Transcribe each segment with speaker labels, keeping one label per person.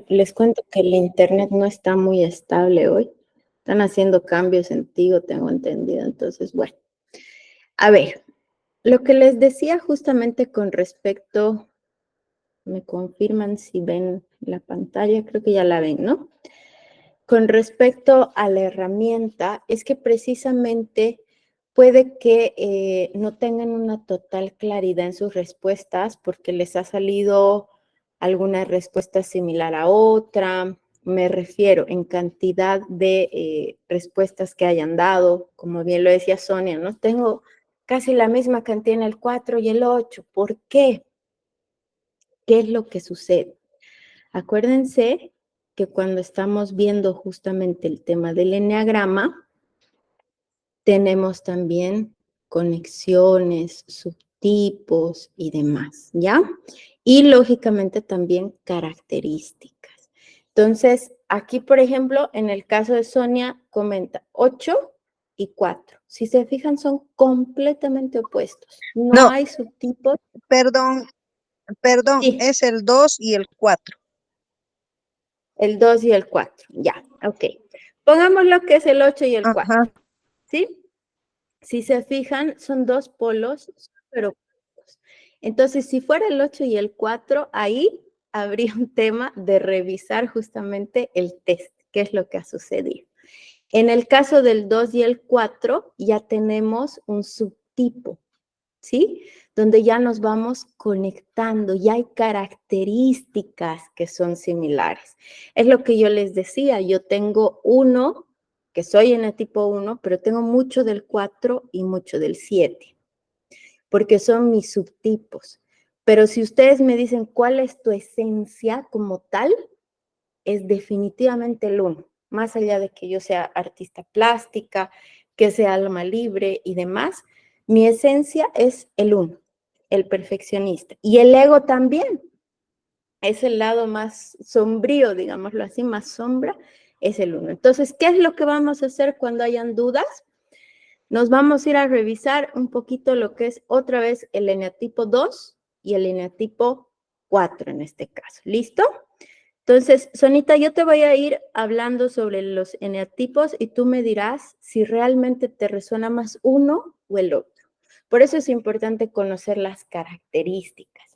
Speaker 1: les cuento que el internet no está muy estable hoy. Están haciendo cambios en Tigo, tengo entendido. Entonces, bueno, a ver, lo que les decía justamente con respecto, me confirman si ven la pantalla, creo que ya la ven, ¿no? Con respecto a la herramienta, es que precisamente puede que no tengan una total claridad en sus respuestas porque les ha salido alguna respuesta similar a otra. Me refiero en cantidad de respuestas que hayan dado, como bien lo decía Sonia, ¿no? Tengo casi la misma cantidad en el 4 y el 8. ¿Por qué? ¿Qué es lo que sucede? Acuérdense que cuando estamos viendo justamente el tema del eneagrama, tenemos también conexiones, subtipos y demás, ¿ya? Y lógicamente también características. Entonces, aquí, por ejemplo, en el caso de Sonia, comenta 8 y 4. Si se fijan, son completamente opuestos. No
Speaker 2: No,
Speaker 1: hay subtipos.
Speaker 2: perdón,
Speaker 1: Sí,
Speaker 2: es el 2 y el 4.
Speaker 1: el 2 y el 4. Ya, ok. Pongamos lo que es el 8 y el
Speaker 2: Ajá.
Speaker 1: 4. ¿Sí? Si se fijan, son dos polos súper opuestos. Entonces, si fuera el 8 y el 4, ahí habría un tema de revisar justamente el test, qué es lo que ha sucedido. En el caso del 2 y el 4, ya tenemos un subtipo, ¿sí? Donde ya nos vamos conectando, ya hay características que son similares. Es lo que yo les decía, yo tengo uno, que soy en el tipo 1, pero tengo mucho del 4 y mucho del 7, porque son mis subtipos. Pero si ustedes me dicen cuál es tu esencia como tal, es definitivamente el 1, más allá de que yo sea artista plástica, que sea alma libre y demás, mi esencia es el 1, el perfeccionista. Y el ego también es el lado más sombrío, digámoslo así, más sombra, es el 1. Entonces, ¿qué es lo que vamos a hacer cuando hayan dudas? Nos vamos a ir a revisar un poquito lo que es otra vez el eneatipo 2 y el eneatipo 4 en este caso. ¿Listo? Entonces, Sonita, yo te voy a ir hablando sobre los eneatipos y tú me dirás si realmente te resuena más uno o el otro. Por eso es importante conocer las características.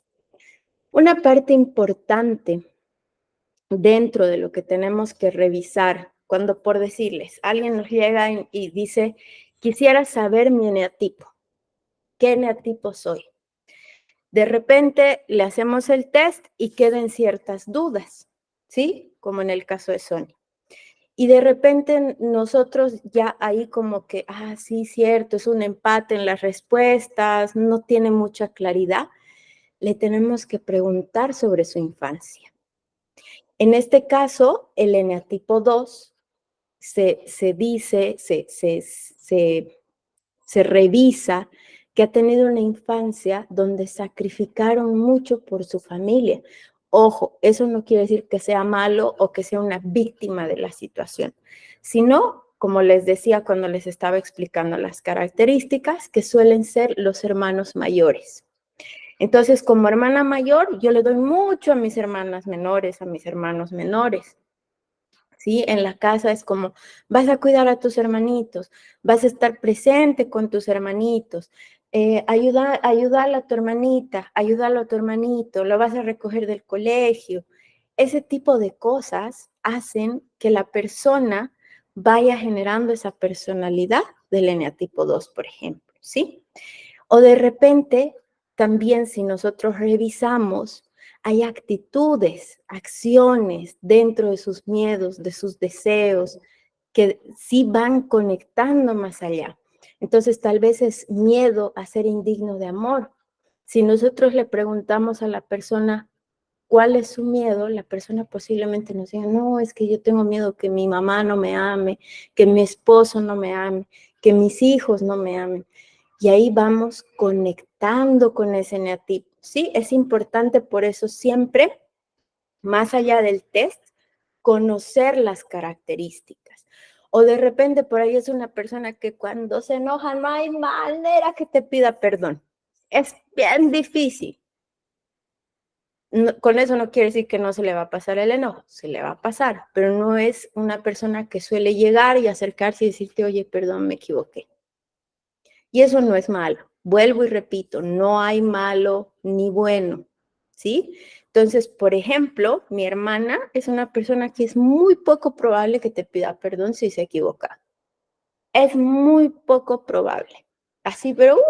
Speaker 1: Una parte importante dentro de lo que tenemos que revisar, cuando por decirles, alguien nos llega y dice, quisiera saber mi eneatipo, ¿qué eneatipo soy? De repente le hacemos el test y quedan ciertas dudas, ¿sí? Como en el caso de Sony. Y de repente nosotros ya ahí como que, sí, cierto, es un empate en las respuestas, no tiene mucha claridad, le tenemos que preguntar sobre su infancia. En este caso, el eneatipo 2 se dice, se revisa que ha tenido una infancia donde sacrificaron mucho por su familia. Ojo, eso no quiere decir que sea malo o que sea una víctima de la situación, sino, como les decía cuando les estaba explicando las características, que suelen ser los hermanos mayores. Entonces, como hermana mayor, yo le doy mucho a mis hermanas menores, a mis hermanos menores. ¿Sí? En la casa es como, vas a cuidar a tus hermanitos, vas a estar presente con tus hermanitos, ayúdala a tu hermanita, ayúdalo a tu hermanito, lo vas a recoger del colegio. Ese tipo de cosas hacen que la persona vaya generando esa personalidad del eneatipo 2, por ejemplo, ¿sí? O de repente, también si nosotros revisamos, hay actitudes, acciones dentro de sus miedos, de sus deseos, que sí van conectando más allá. Entonces, tal vez es miedo a ser indigno de amor. Si nosotros le preguntamos a la persona cuál es su miedo, la persona posiblemente nos diga, no, es que yo tengo miedo que mi mamá no me ame, que mi esposo no me ame, que mis hijos no me amen. Y ahí vamos conectando con ese eneatipo. Sí, es importante por eso siempre, más allá del test, conocer las características. O de repente por ahí es una persona que cuando se enoja no hay manera que te pida perdón. Es bien difícil. con eso no quiere decir que no se le va a pasar el enojo, se le va a pasar, pero no es una persona que suele llegar y acercarse y decirte, oye, perdón, me equivoqué. Y eso no es malo. Vuelvo y repito, no hay malo ni bueno, ¿sí? Entonces, por ejemplo, mi hermana es una persona que es muy poco probable que te pida perdón si se equivoca. Es muy poco probable. Así, pero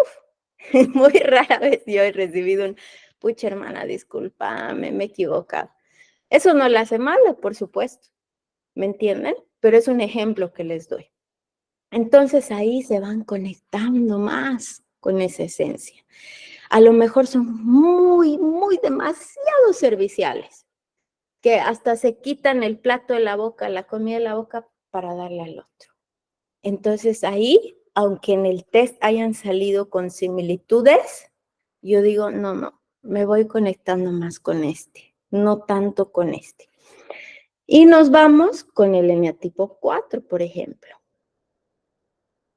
Speaker 1: muy rara vez yo he recibido un, pucha hermana, discúlpame, me he equivocado. Eso no la hace mala, por supuesto, ¿me entienden? Pero es un ejemplo que les doy. Entonces ahí se van conectando más con esa esencia. A lo mejor son muy, muy demasiado serviciales, que hasta se quitan el plato de la boca, la comida de la boca para darle al otro. Entonces ahí, aunque en el test hayan salido con similitudes, yo digo, no, no, me voy conectando más con este, no tanto con este. Y nos vamos con el eneatipo 4, por ejemplo.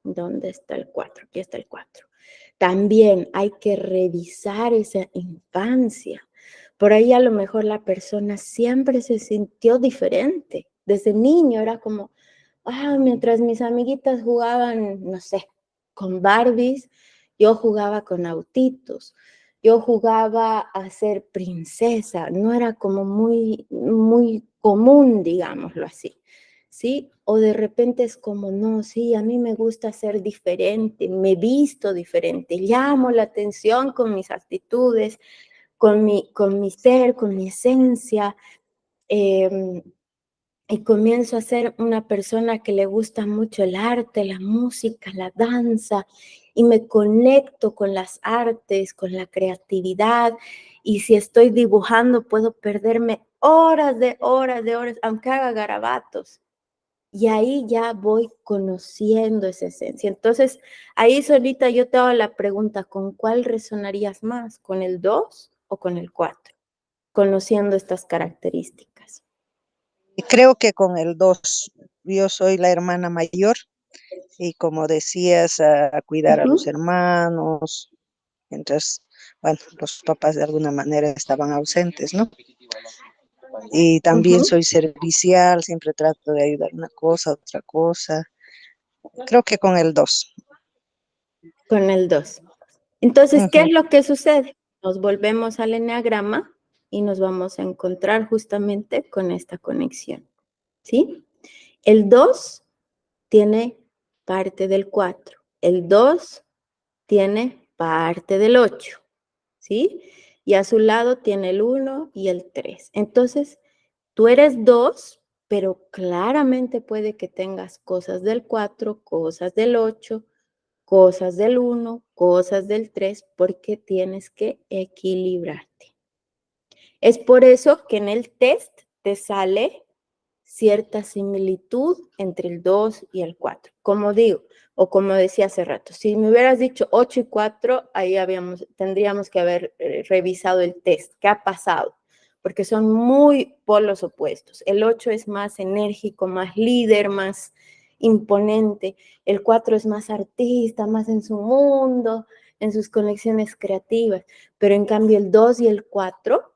Speaker 1: ¿Dónde está el 4? Aquí está el 4. También hay que revisar esa infancia. Por ahí a lo mejor la persona siempre se sintió diferente. Desde niño era como, mientras mis amiguitas jugaban, no sé, con Barbies, yo jugaba con autitos. Yo jugaba a ser princesa. No era como muy, muy común, digámoslo así. ¿Sí? O de repente es como, no, sí, a mí me gusta ser diferente, me visto diferente, llamo la atención con mis actitudes, con mi ser, con mi esencia, y comienzo a ser una persona que le gusta mucho el arte, la música, la danza, y me conecto con las artes, con la creatividad, y si estoy dibujando puedo perderme horas de horas de horas, aunque haga garabatos. Y ahí ya voy conociendo esa esencia. Entonces, ahí solita yo te hago la pregunta, ¿con cuál resonarías más? ¿Con el 2 o con el 4? Conociendo estas características.
Speaker 2: Y creo que con el 2, yo soy la hermana mayor y como decías, a cuidar a los
Speaker 1: Ujú,
Speaker 2: hermanos, entonces, bueno, los papás de alguna manera estaban ausentes, ¿no? Y también
Speaker 1: ujú,
Speaker 2: soy servicial, siempre trato de ayudar una cosa, otra cosa. Creo que con el 2.
Speaker 1: con el 2. Entonces, ¿qué
Speaker 2: Ujú.
Speaker 1: es lo que sucede? Nos volvemos al eneagrama y nos vamos a encontrar justamente con esta conexión, ¿sí? El 2 tiene parte del 4. El 2 tiene parte del 8, ¿sí? Y a su lado tiene el 1 y el 3. Entonces, tú eres 2, pero claramente puede que tengas cosas del 4, cosas del 8, cosas del 1, cosas del 3, porque tienes que equilibrarte. Es por eso que en el test te sale cierta similitud entre el 2 y el 4. Como digo, o como decía hace rato, si me hubieras dicho 8 y 4, ahí tendríamos que haber revisado el test. ¿Qué ha pasado? Porque son muy polos opuestos. El 8 es más enérgico, más líder, más imponente. El 4 es más artista, más en su mundo, en sus conexiones creativas. Pero en cambio el 2 y el 4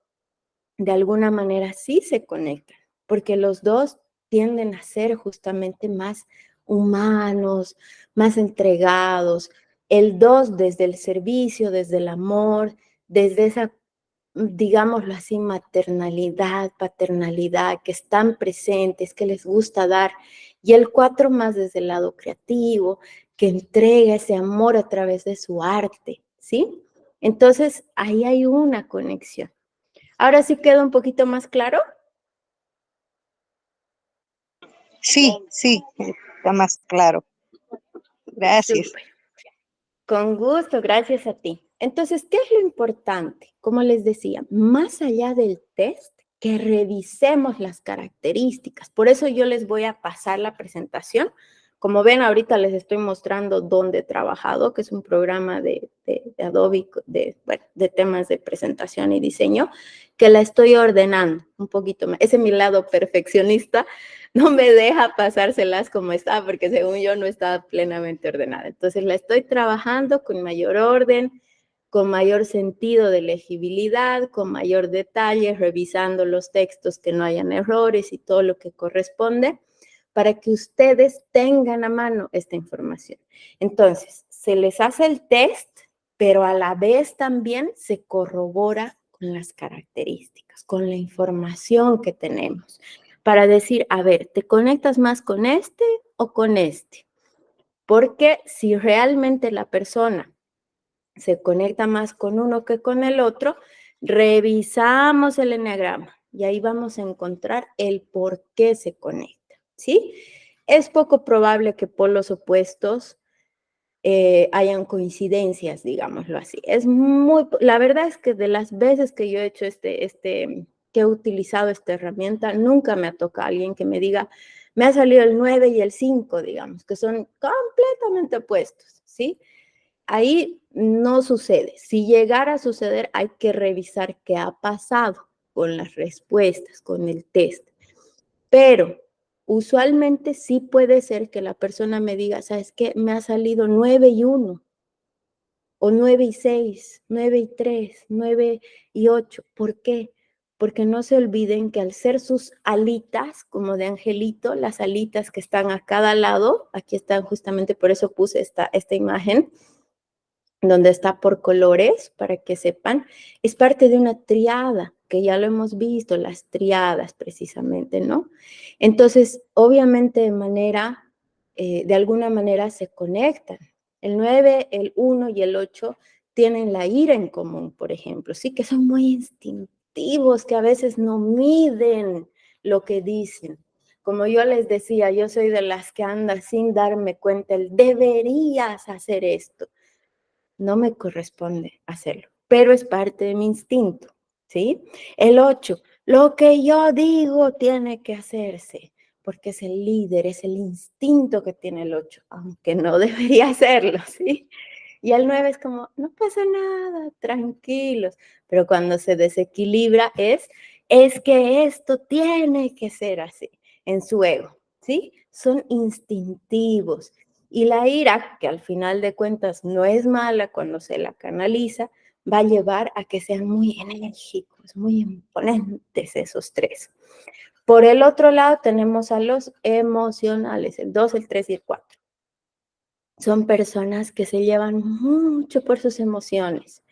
Speaker 1: de alguna manera sí se conectan, porque los dos tienden a ser justamente más humanos, más entregados. El 2 desde el servicio, desde el amor, desde esa, digámoslo así, maternalidad, paternalidad, que están presentes, que les gusta dar. Y el 4 más desde el lado creativo, que entrega ese amor a través de su arte, ¿sí? Entonces, ahí hay una conexión. Ahora sí queda un poquito más claro.
Speaker 2: Sí, sí, está más claro. Gracias.
Speaker 1: Súper. Con gusto, gracias a ti. Entonces, ¿qué es lo importante? Como les decía, más allá del test, que revisemos las características. Por eso yo les voy a pasar la presentación. Como ven, ahorita les estoy mostrando dónde he trabajado, que es un programa de Adobe bueno, de temas de presentación y diseño, que la estoy ordenando un poquito más. Ese es mi lado perfeccionista, no me deja pasárselas como está, porque según yo no está plenamente ordenada. Entonces la estoy trabajando con mayor orden, con mayor sentido de legibilidad, con mayor detalle, revisando los textos que no hayan errores y todo lo que corresponde, para que ustedes tengan a mano esta información. Entonces, se les hace el test, pero a la vez también se corrobora con las características, con la información que tenemos, para decir, a ver, ¿te conectas más con este o con este? Porque si realmente la persona se conecta más con uno que con el otro, revisamos el eneagrama y ahí vamos a encontrar el por qué se conecta, ¿sí? Es poco probable que polos opuestos hayan coincidencias, digámoslo así. La verdad es que de las veces que yo he hecho que he utilizado esta herramienta, nunca me ha tocado alguien que me diga, me ha salido el 9 y el 5, digamos, que son completamente opuestos, ¿sí? Ahí no sucede. Si llegara a suceder, hay que revisar qué ha pasado con las respuestas, con el test. Pero usualmente sí puede ser que la persona me diga, ¿sabes qué? Me ha salido 9 y 1, o 9 y 6, 9 y 3, 9 y 8. ¿Por qué? Porque no se olviden que al ser sus alitas, como de angelito, las alitas que están a cada lado, aquí están justamente, por eso puse esta imagen, donde está por colores, para que sepan, es parte de una triada, que ya lo hemos visto, las triadas precisamente, ¿no? Entonces, obviamente de alguna manera se conectan. El 9, el 1 y el 8 tienen la ira en común, por ejemplo, sí, que son muy instintivos, que a veces no miden lo que dicen. Como yo les decía, yo soy de las que anda sin darme cuenta, el deberías hacer esto, no me corresponde hacerlo, pero es parte de mi instinto, ¿sí? El 8, lo que yo digo tiene que hacerse, porque es el líder, es el instinto que tiene el 8, aunque no debería hacerlo, ¿sí? Y el 9 es como, no pasa nada, tranquilos, pero cuando se desequilibra es que esto tiene que ser así, en su ego, ¿sí? Son instintivos. Y la ira, que al final de cuentas no es mala cuando se la canaliza, va a llevar a que sean muy enérgicos, muy imponentes esos tres. Por el otro lado tenemos a los emocionales, el 2, el 3 y el 4. Son personas que se llevan mucho por sus emociones.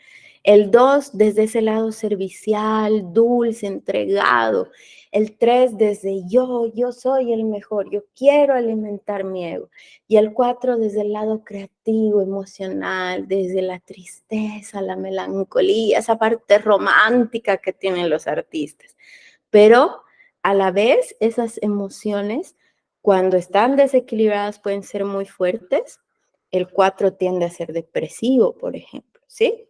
Speaker 1: El 2 desde ese lado servicial, dulce, entregado. El 3 desde yo soy el mejor, yo quiero alimentar mi ego. Y el 4 desde el lado creativo, emocional, desde la tristeza, la melancolía, esa parte romántica que tienen los artistas. Pero a la vez esas emociones, cuando están desequilibradas, pueden ser muy fuertes. El 4 tiende a ser depresivo, por ejemplo, ¿sí?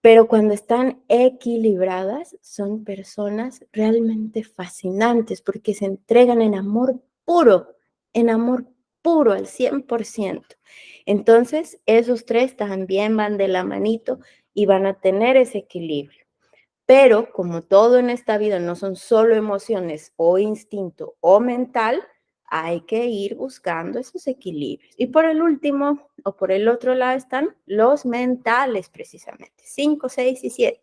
Speaker 1: Pero cuando están equilibradas, son personas realmente fascinantes porque se entregan en amor puro al 100%. Entonces, esos tres también van de la manito y van a tener ese equilibrio. Pero como todo en esta vida no son solo emociones o instinto o mental, hay que ir buscando esos equilibrios. Y por el último, o por el otro lado, están los mentales precisamente, 5, 6 y 7.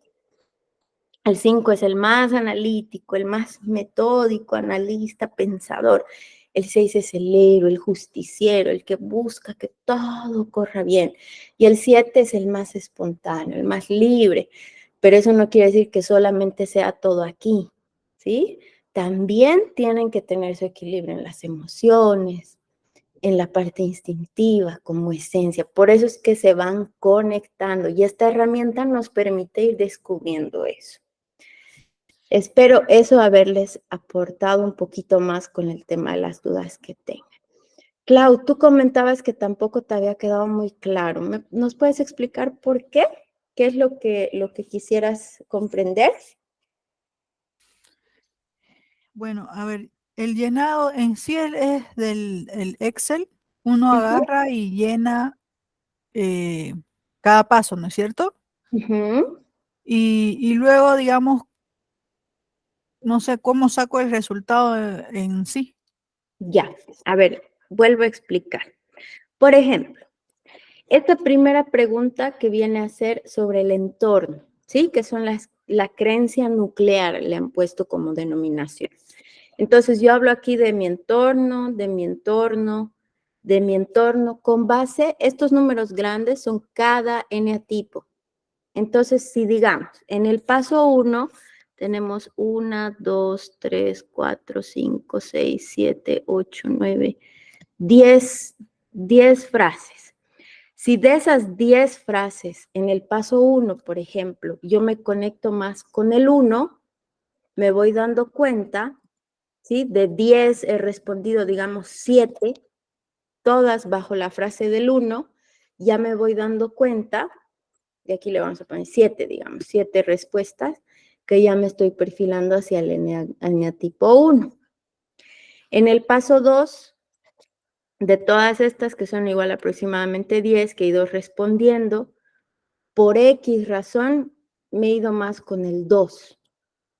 Speaker 1: El 5 es el más analítico, el más metódico, analista, pensador. El 6 es el héroe, el justiciero, el que busca que todo corra bien. Y el 7 es el más espontáneo, el más libre. Pero eso no quiere decir que solamente sea todo aquí, ¿sí? También tienen que tener su equilibrio en las emociones, en la parte instintiva como esencia. Por eso es que se van conectando y esta herramienta nos permite ir descubriendo eso. Espero eso haberles aportado un poquito más con el tema de las dudas que tengan. Clau, tú comentabas que tampoco te había quedado muy claro. ¿Nos puedes explicar por qué? ¿Qué es lo que quisieras comprender?
Speaker 3: Bueno, a ver, el llenado en sí es del el Excel. Uno
Speaker 1: Ujú,
Speaker 3: agarra y llena cada paso, ¿no es cierto?
Speaker 1: ujú.
Speaker 3: Y luego, digamos, no sé cómo saco el resultado en sí.
Speaker 1: Ya, a ver, vuelvo a explicar. Por ejemplo, Esta primera pregunta que viene a ser sobre el entorno, ¿sí? Que son la creencia nuclear, le han puesto como denominación. Entonces yo hablo aquí de mi entorno, de mi entorno, de mi entorno, con base, estos números grandes son cada eneatipo. Entonces, si digamos, en el paso 1 tenemos 1, 2, 3, 4, 5, 6, 7, 8, 9, 10 frases. Si de esas 10 frases en el paso 1, por ejemplo, yo me conecto más con el 1, me voy dando cuenta, ¿sí? De 10 he respondido, digamos, 7, todas bajo la frase del 1, ya me voy dando cuenta, y aquí le vamos a poner 7, digamos, 7 respuestas, que ya me estoy perfilando hacia el eneatipo 1. En el paso 2, de todas estas, que son igual aproximadamente 10, que he ido respondiendo, por X razón me he ido más con el 2.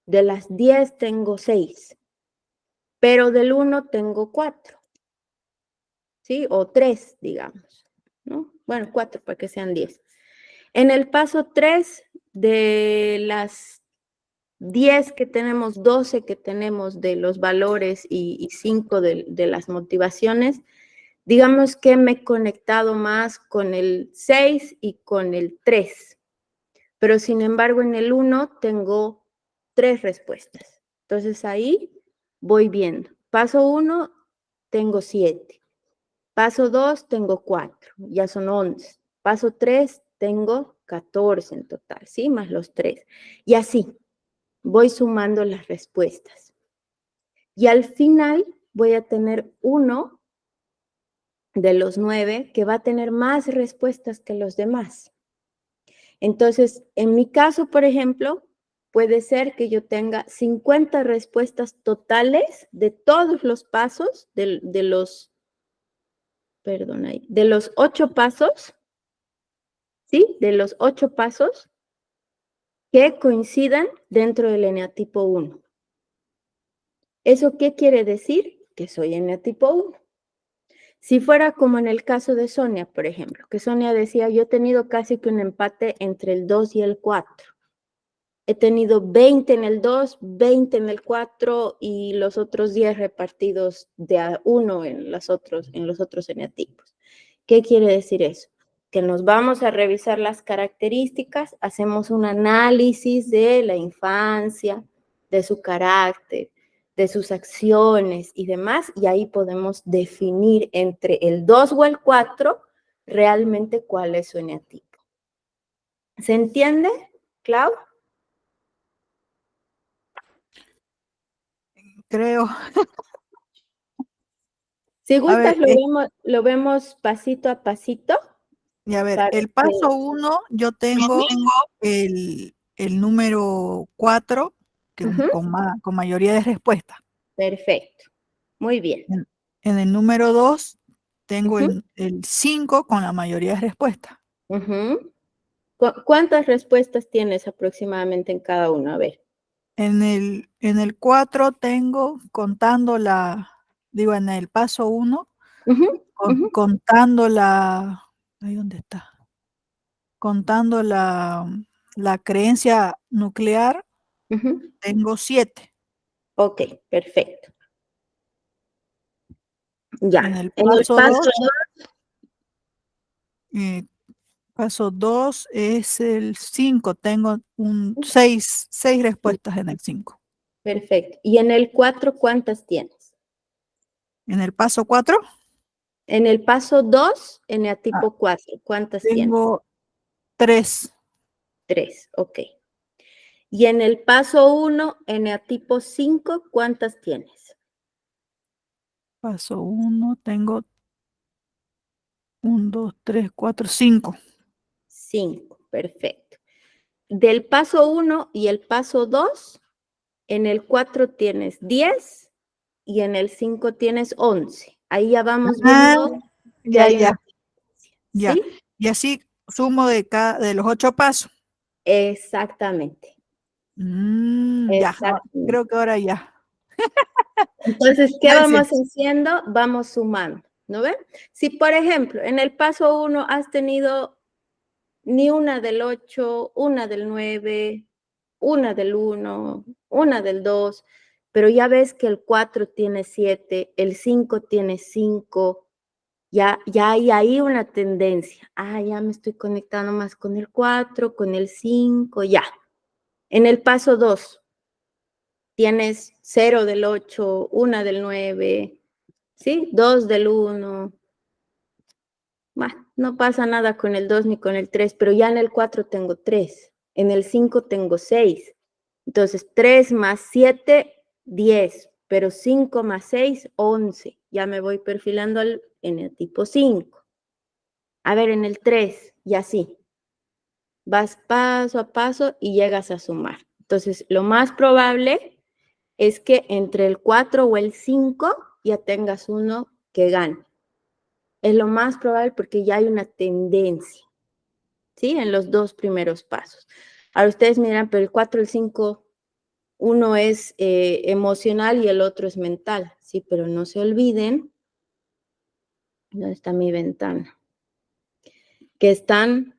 Speaker 1: De las 10 tengo 6, pero del 1 tengo 4, ¿sí? O 3, digamos, ¿no? Bueno, 4 para que sean 10. En el paso 3, de las 10 que tenemos, 12 que tenemos de los valores y 5 de las motivaciones, digamos que me he conectado más con el 6 y con el 3, pero sin embargo en el 1 tengo 3 respuestas. Entonces ahí voy viendo. Paso 1 tengo 7. Paso 2 tengo 4, ya son 11. Paso 3 tengo 14 en total, ¿sí? Más los 3. Y así voy sumando las respuestas. Y al final voy a tener uno de los 9 que va a tener más respuestas que los demás. Entonces, en mi caso, por ejemplo, puede ser que yo tenga 50 respuestas totales de todos los pasos, de los 8 pasos, ¿sí? De los 8 pasos que coincidan dentro del eneatipo 1. ¿Eso qué quiere decir? Que soy eneatipo 1. Si fuera como en el caso de Sonia, por ejemplo, que Sonia decía, yo he tenido casi que un empate entre el 2 y el 4. He tenido 20 en el 2, 20 en el 4 y los otros 10 repartidos de a 1 en los otros eneatipos. ¿Qué quiere decir eso? Que nos vamos a revisar las características, hacemos un análisis de la infancia, de su carácter, de sus acciones y demás, y ahí podemos definir entre el 2 o el 4 realmente cuál es su eneatipo. ¿Se entiende, Clau?
Speaker 3: Creo.
Speaker 1: Si
Speaker 3: A
Speaker 1: gustas,
Speaker 3: ver,
Speaker 1: lo vemos pasito a pasito.
Speaker 3: y a ver,
Speaker 1: Para
Speaker 3: el
Speaker 1: que...
Speaker 3: paso 1, yo tengo el número 4 que
Speaker 1: Ujú,
Speaker 3: con mayoría de respuestas.
Speaker 1: perfecto. Muy bien.
Speaker 3: En el número 2, tengo
Speaker 1: Ujú,
Speaker 3: el 5 con la mayoría de respuestas.
Speaker 1: ujú. ¿Cuántas respuestas tienes aproximadamente en cada uno? A ver.
Speaker 3: En el 4 tengo, en el paso 1,
Speaker 1: Ujú, ujú,
Speaker 3: contando ¿ahí dónde está? Contando la creencia nuclear,
Speaker 1: ujú.
Speaker 3: tengo 7.
Speaker 1: Ok, perfecto.
Speaker 3: En
Speaker 1: Ya.
Speaker 3: el
Speaker 1: En el
Speaker 3: paso
Speaker 1: paso
Speaker 3: 2, paso 2 es el 5, tengo 6
Speaker 1: 2,
Speaker 3: respuestas en el 5.
Speaker 1: perfecto. ¿Y en el 4 cuántas tienes?
Speaker 3: En el paso 4,
Speaker 1: En el paso 2, eneatipo 4, ¿cuántas tienes?
Speaker 3: tengo 3.
Speaker 1: 3, ok. Y en el paso 1, eneatipo 5, ¿cuántas tienes?
Speaker 3: Paso 1, tengo 1, 2, 3, 4, 5.
Speaker 1: 5, perfecto. Del paso 1 y el paso 2, en el 4 tienes 10 y en el 5 tienes 11. Ahí ya vamos
Speaker 3: Ah,
Speaker 1: viendo que
Speaker 3: ya,
Speaker 1: hay
Speaker 3: ya,
Speaker 1: una diferencia,
Speaker 3: ya.
Speaker 1: ¿sí?
Speaker 3: Y así sumo de los 8 pasos.
Speaker 1: Exactamente,
Speaker 3: Ya,
Speaker 1: exactamente.
Speaker 3: creo que ahora ya.
Speaker 1: Entonces, ¿qué vamos
Speaker 3: Gracias.
Speaker 1: haciendo? Vamos sumando. ¿no ven? Si, por ejemplo, en el paso 1 has tenido ni una del 8, una del 9, una del 1, una del 2, pero ya ves que el 4 tiene 7, el 5 tiene 5, ya hay ahí una tendencia. Ah, ya me estoy conectando más con el 4, con el 5, ya. En el paso 2, tienes 0 del 8, 1 del 9, ¿sí? 2 del 1. No pasa nada con el 2 ni con el 3, pero ya en el 4 tengo 3, en el 5 tengo 6. Entonces, 3 más 7, 10, pero 5 más 6, 11. Ya me voy perfilando en el tipo 5. A ver, en el 3, y así. Vas paso a paso y llegas a sumar. Entonces, lo más probable es que entre el 4 o el 5 ya tengas uno que gane. Es lo más probable porque ya hay una tendencia, ¿sí? En los dos primeros pasos. Ahora ustedes miran, pero el 4, el 5, uno es emocional y el otro es mental, ¿sí? Pero no se olviden, ¿dónde está mi ventana? Que están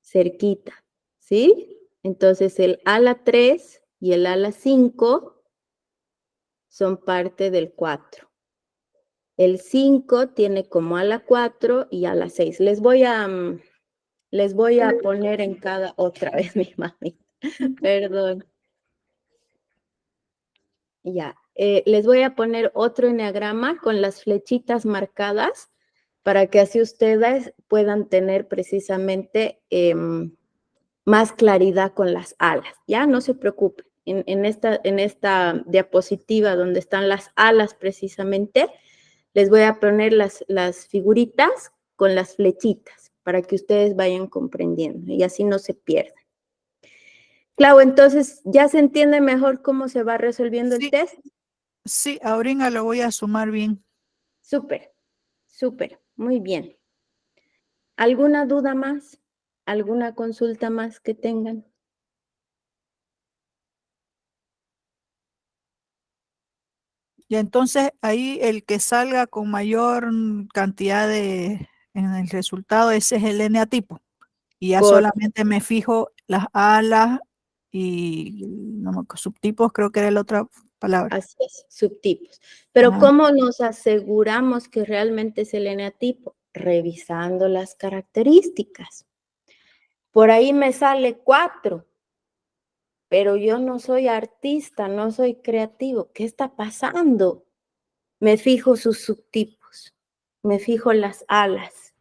Speaker 1: cerquita, ¿sí? Entonces el ala 3 y el ala 5 son parte del 4. El 5 tiene como ala 4 y ala 6. Les voy a poner en cada, otra vez mi mami, perdón. Ya, les voy a poner otro eneagrama con las flechitas marcadas para que así ustedes puedan tener precisamente más claridad con las alas, ¿ya? No se preocupen. En esta diapositiva donde están las alas precisamente, les voy a poner las figuritas con las flechitas para que ustedes vayan comprendiendo y así no se pierdan. Clau, entonces, ¿ya se entiende mejor cómo se va resolviendo el test?
Speaker 3: Sí, ahorita lo voy a sumar bien.
Speaker 1: Súper, súper, muy bien. ¿Alguna duda más? ¿Alguna consulta más que tengan?
Speaker 3: Y entonces ahí el que salga con mayor cantidad en el resultado, ese es el eneatipo. Y ya
Speaker 1: Correcto.
Speaker 3: solamente me fijo las alas y subtipos, creo que era la otra palabra.
Speaker 1: Así es, subtipos. Pero
Speaker 3: Ah,
Speaker 1: ¿cómo nos aseguramos que realmente es el eneatipo? Revisando las características. Por ahí me sale 4, pero yo no soy artista, no soy creativo. ¿Qué está pasando? Me fijo sus subtipos, me fijo las alas.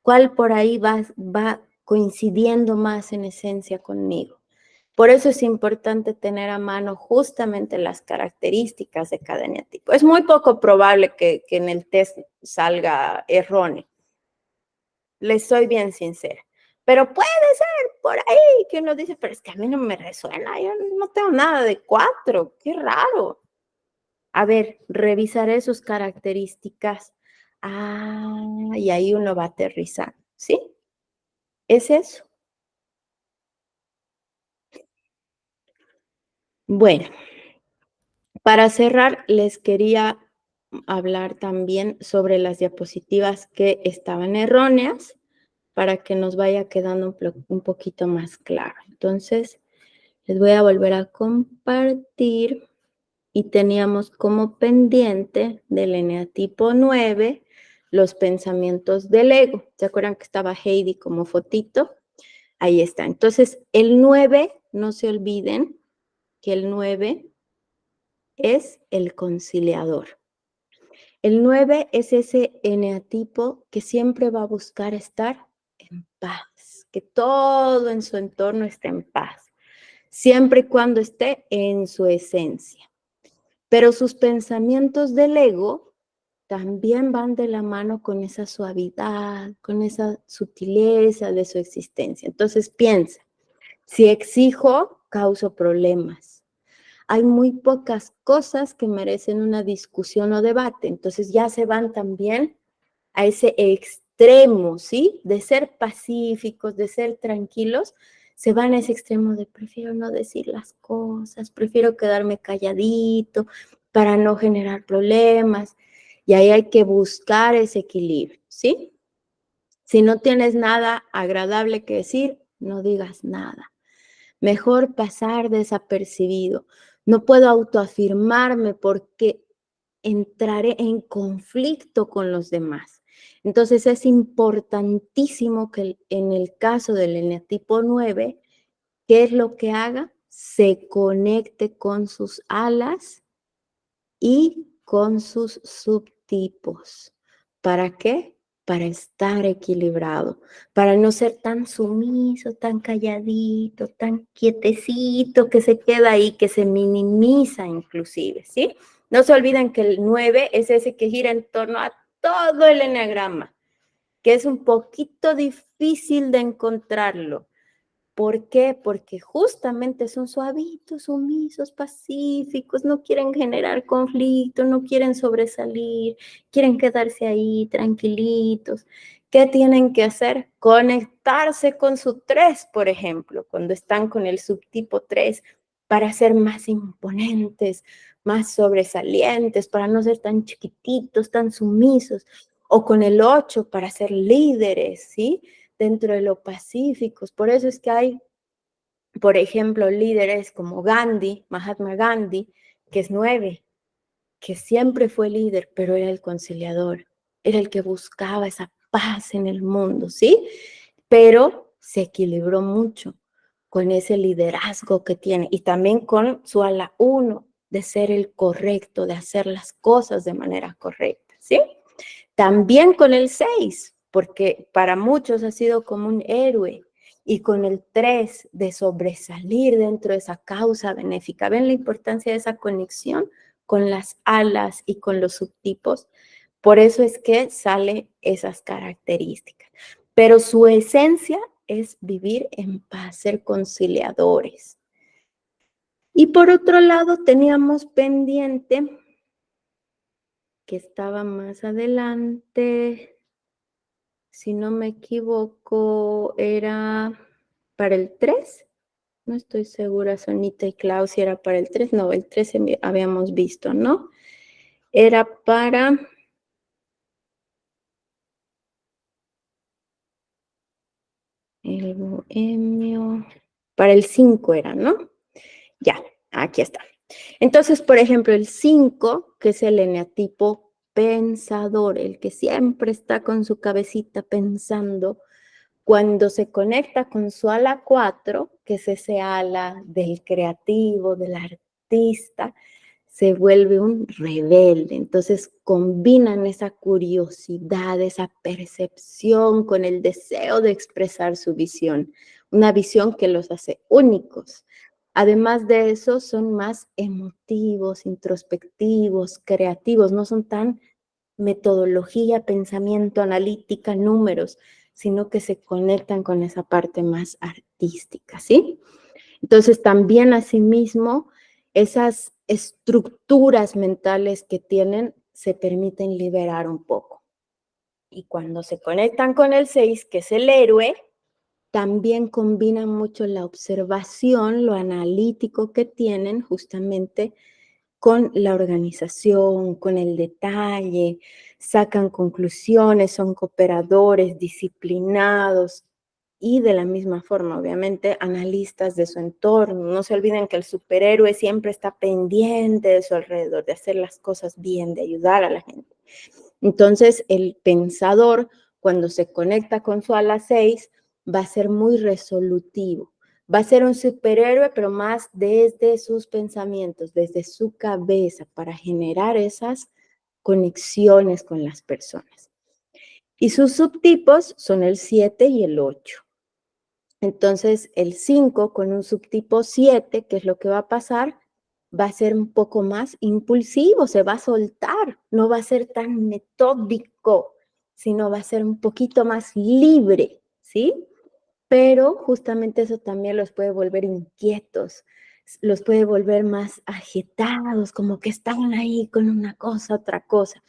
Speaker 1: ¿Cuál por ahí va coincidiendo más en esencia conmigo? Por eso es importante tener a mano justamente las características de cada eneatipo. Es muy poco probable que en el test salga erróneo. Les soy bien sincera. Pero puede ser por ahí que uno dice, pero es que a mí no me resuena, yo no tengo nada de 4, qué raro. A ver, revisaré sus características. Ah, y ahí uno va aterrizando, ¿sí? Es eso. Bueno, para cerrar, les quería hablar también sobre las diapositivas que estaban erróneas para que nos vaya quedando un poquito más claro. Entonces, les voy a volver a compartir y teníamos como pendiente del eneatipo 9 los pensamientos del ego. ¿Se acuerdan que estaba Heidi como fotito? Ahí está. Entonces, el 9, no se olviden que el 9 es el conciliador. El 9 es ese eneatipo que siempre va a buscar estar en paz, que todo en su entorno esté en paz, siempre y cuando esté en su esencia. Pero sus pensamientos del ego también van de la mano con esa suavidad, con esa sutileza de su existencia. Entonces piensa, si exijo, causo problemas. Hay muy pocas cosas que merecen una discusión o debate. Entonces ya se van también a ese extremo, ¿sí? De ser pacíficos, de ser tranquilos, se van a ese extremo de prefiero no decir las cosas, prefiero quedarme calladito, para no generar problemas. Y ahí hay que buscar ese equilibrio, ¿sí? Si no tienes nada agradable que decir, no digas nada. Mejor pasar desapercibido. No puedo autoafirmarme porque entraré en conflicto con los demás. Entonces es importantísimo que en el caso del eneatipo 9, ¿qué es lo que haga? Se conecte con sus alas y con sus subtipos. ¿Para qué? Para estar equilibrado, para no ser tan sumiso, tan calladito, tan quietecito, que se queda ahí, que se minimiza inclusive, ¿sí? No se olviden que el 9 es ese que gira en torno a todo el eneagrama, que es un poquito difícil de encontrarlo. ¿Por qué? Porque justamente son suavitos, sumisos, pacíficos, no quieren generar conflicto, no quieren sobresalir, quieren quedarse ahí tranquilitos. ¿Qué tienen que hacer? Conectarse con su 3, por ejemplo, cuando están con el subtipo 3, para ser más imponentes, más sobresalientes, para no ser tan chiquititos, tan sumisos. O con el 8 para ser líderes, ¿sí? Dentro de lo pacíficos. Por eso es que hay, por ejemplo, líderes como Gandhi, Mahatma Gandhi, que es 9, que siempre fue líder, pero era el conciliador, era el que buscaba esa paz en el mundo, ¿sí? Pero se equilibró mucho con ese liderazgo que tiene y también con su ala 1 de ser el correcto, de hacer las cosas de manera correcta, ¿sí? También con el 6, porque para muchos ha sido como un héroe, y con el 3 de sobresalir dentro de esa causa benéfica. ¿Ven la importancia de esa conexión con las alas y con los subtipos? Por eso es que salen esas características. Pero su esencia es vivir en paz, ser conciliadores. Y por otro lado teníamos pendiente, que estaba más adelante, si no me equivoco, era para el 3. No estoy segura, Sonita y Clau, si era para el 3. No, el 3 habíamos visto, ¿no? Era para el bohemio, para el 5 era, ¿no? Ya, aquí está. Entonces, por ejemplo, el 5, que es el eneatipo pensador, el que siempre está con su cabecita pensando, cuando se conecta con su ala 4, que es ese ala del creativo, del artista, se vuelve un rebelde. Entonces combinan esa curiosidad, esa percepción con el deseo de expresar su visión, una visión que los hace únicos. Además de eso, son más emotivos, introspectivos, creativos, no son tan metodología, pensamiento, analítica, números, sino que se conectan con esa parte más artística, ¿sí? Entonces también asimismo esas estructuras mentales que tienen se permiten liberar un poco. Y cuando se conectan con el 6, que es el héroe, también combinan mucho la observación, lo analítico que tienen justamente con la organización, con el detalle, sacan conclusiones, son cooperadores, disciplinados y de la misma forma, obviamente, analistas de su entorno. No se olviden que el superhéroe siempre está pendiente de su alrededor, de hacer las cosas bien, de ayudar a la gente. Entonces, el pensador, cuando se conecta con su ala 6, va a ser muy resolutivo. Va a ser un superhéroe, pero más desde sus pensamientos, desde su cabeza, para generar esas conexiones con las personas. Y sus subtipos son el 7 y el 8. Entonces, el 5 con un subtipo 7, ¿qué es lo que va a pasar? Va a ser un poco más impulsivo, se va a soltar, no va a ser tan metódico, sino va a ser un poquito más libre, ¿sí? Pero justamente eso también los puede volver inquietos, los puede volver más agitados, como que están ahí con una cosa, otra cosa,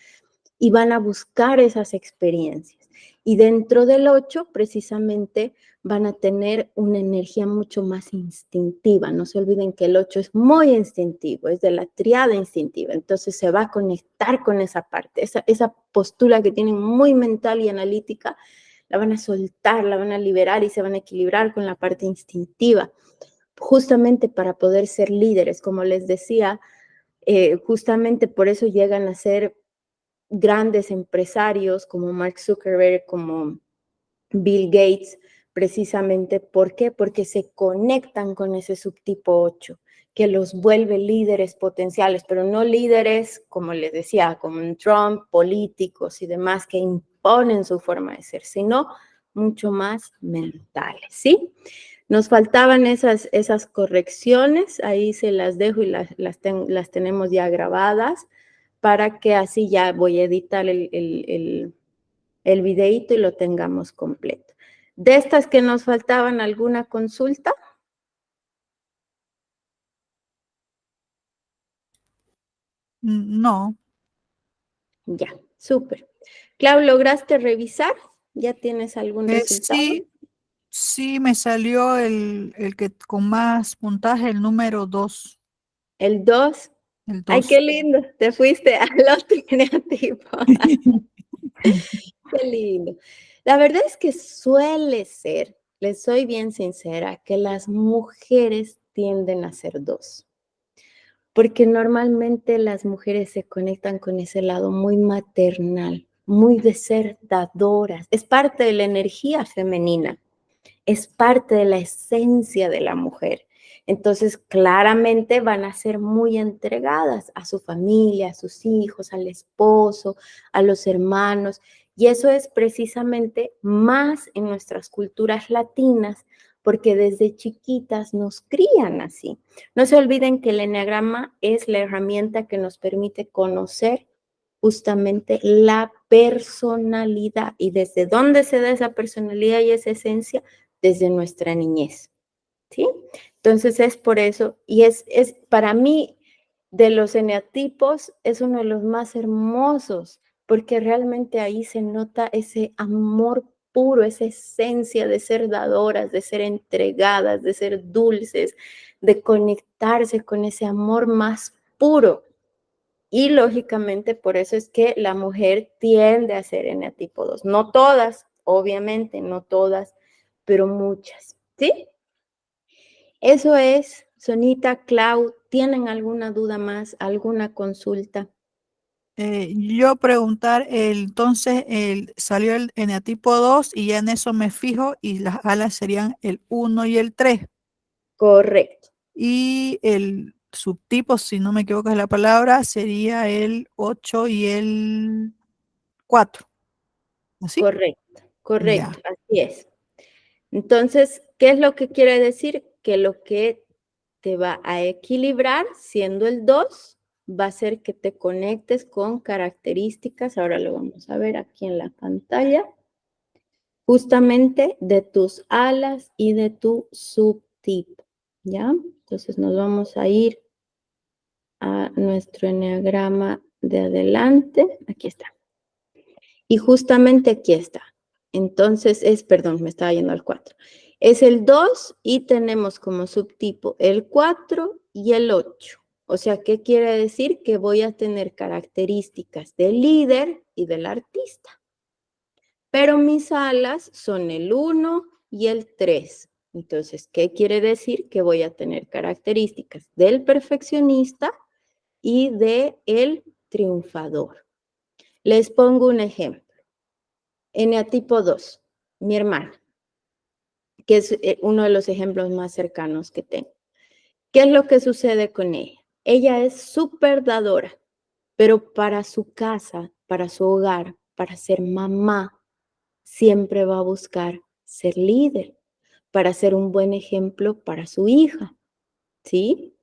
Speaker 1: y van a buscar esas experiencias. Y dentro del 8, precisamente, van a tener una energía mucho más instintiva. No se olviden que el 8 es muy instintivo, es de la triada instintiva. Entonces se va a conectar con esa parte, esa postura que tienen muy mental y analítica, la van a soltar, la van a liberar y se van a equilibrar con la parte instintiva, justamente para poder ser líderes. Como les decía, justamente por eso llegan a ser grandes empresarios como Mark Zuckerberg, como Bill Gates, precisamente. ¿Por qué? Porque se conectan con ese subtipo 8, que los vuelve líderes potenciales, pero no líderes, como les decía, como Trump, políticos y demás que imponen su forma de ser, sino mucho más mentales, ¿sí? Nos faltaban esas correcciones, ahí se las dejo y las tenemos ya grabadas, para que así ya voy a editar el videíto y lo tengamos completo. De estas que nos faltaban, ¿alguna consulta?
Speaker 3: No.
Speaker 1: Ya, súper. Clau, ¿lograste revisar? ¿Ya tienes algún resultado?
Speaker 3: Sí, sí me salió el que con más puntaje, el número 2.
Speaker 1: El 2.
Speaker 3: El
Speaker 1: Ay, qué
Speaker 3: 2.
Speaker 1: lindo. Te fuiste al otro tipo. Qué lindo. La verdad es que suele ser, les soy bien sincera, que las mujeres tienden a ser 2. Porque normalmente las mujeres se conectan con ese lado muy maternal, muy de ser dadoras. Es parte de la energía femenina, es parte de la esencia de la mujer. Entonces, claramente van a ser muy entregadas a su familia, a sus hijos, al esposo, a los hermanos. Y eso es precisamente más en nuestras culturas latinas, porque desde chiquitas nos crían así. No se olviden que el eneagrama es la herramienta que nos permite conocer justamente la personalidad. ¿Y desde dónde se da esa personalidad y esa esencia? Desde nuestra niñez, ¿sí? Entonces es por eso, y es para mí, de los eneatipos, es uno de los más hermosos, porque realmente ahí se nota ese amor puro, esa esencia de ser dadoras, de ser entregadas, de ser dulces, de conectarse con ese amor más puro. Y lógicamente por eso es que la mujer tiende a ser eneatipo 2. No todas, obviamente, no todas, pero muchas, ¿sí? Eso es, Sonita, Clau, ¿tienen alguna duda más, alguna consulta?
Speaker 3: Yo preguntar, entonces salió el eneatipo 2 y ya en eso me fijo y las alas serían el 1 y el 3.
Speaker 1: Correcto,
Speaker 3: Y el subtipo, si no me equivoco es la palabra, sería el 8 y el 4. ¿Así?
Speaker 1: correcto, correcto,
Speaker 3: Ya.
Speaker 1: así es. Entonces, ¿qué es lo que quiere decir? Que lo que te va a equilibrar, siendo el 2, va a ser que te conectes con características, ahora lo vamos a ver aquí en la pantalla, justamente de tus alas y de tu subtipo, ¿ya? Entonces nos vamos a ir a nuestro eneagrama de adelante, aquí está. Y justamente aquí está. Entonces perdón, me estaba yendo al 4. Es el 2 y tenemos como subtipo el 4 y el 8. O sea, ¿qué quiere decir? Que voy a tener características del líder y del artista. Pero mis alas son el 1 y el 3. Entonces, ¿qué quiere decir? Que voy a tener características del perfeccionista y de el triunfador. Les pongo un ejemplo. Eneatipo 2, mi hermana, que es uno de los ejemplos más cercanos que tengo. ¿Qué es lo que sucede con ella? Ella es súper dadora, pero para su casa, para su hogar, para ser mamá, siempre va a buscar ser líder, para ser un buen ejemplo para su hija, ¿sí?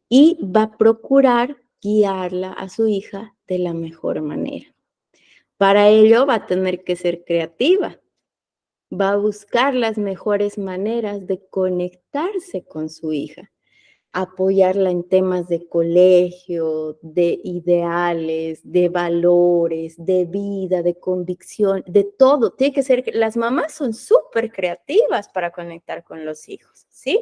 Speaker 1: Y va a procurar guiarla a su hija de la mejor manera. Para ello va a tener que ser creativa, va a buscar las mejores maneras de conectarse con su hija. apoyarla en temas de colegio, de ideales, de valores, de vida, de convicción, de todo. Tiene que ser, las mamás son súper creativas para conectar con los hijos, ¿sí?